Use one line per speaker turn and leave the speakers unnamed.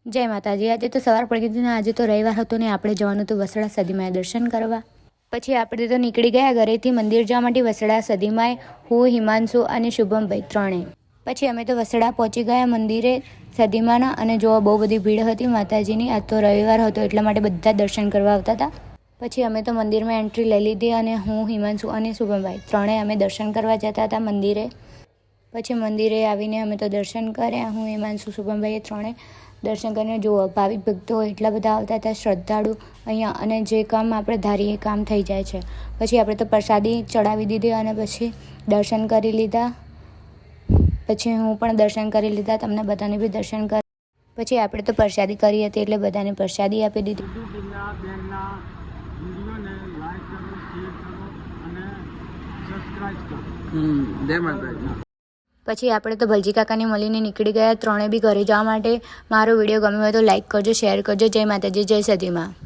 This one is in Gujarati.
જય માતાજી। આજે તો સવાર પડી ગઈ ને આજે તો રવિવાર હતો ને આપણે જવાનું હતું વસડા સદીમાએ દર્શન કરવા। પછી આપણે તો નીકળી ગયા ઘરેથી મંદિર જવા માટે વસડા સદીમાએ, હું, હિમાંશુ અને શુભમભાઈ ત્રણેય। પછી અમે તો વસડા પહોંચી ગયા મંદિરે સદીમાના અને જો બહુ બધી ભીડ હતી માતાજીની। આજ તો રવિવાર હતો એટલા માટે બધા દર્શન કરવા આવતા હતા। પછી અમે તો મંદિરમાં એન્ટ્રી લઈ લીધી અને હું, હિમાંશુ અને શુભમભાઈ ત્રણેય અમે દર્શન કરવા જતા હતા મંદિરે। પછી મંદિરે આવીને અમે તો દર્શન કર્યા। હું, હિમાંશુ, શુભમભાઈએ ત્રણેય દર્શન કરીને જુઓ ભાવિક ભક્તો એટલા બધા આવતા હતા શ્રદ્ધાળુ અહીંયા, અને જે કામ આપણે ધારીએ કામ થઈ જાય છે। પછી આપણે તો પ્રસાદી ચડાવી દીધી અને પછી દર્શન કરી લીધા। પછી હું પણ દર્શન કરી લીધા, તમને બધાને બી દર્શન કર। પછી આપણે તો પ્રસાદી કરી હતી એટલે બધાને પ્રસાદી આપી દીધી। પછી આપણે તો ભલજી કાકાની મળીને નીકળી ગયા ત્રણે બી ઘરે જવા માટે। મારો વિડીયો ગમ્યો હોય તો લાઈક કરજો, શેર કરજો। જય માતાજી, જય સદીમાં।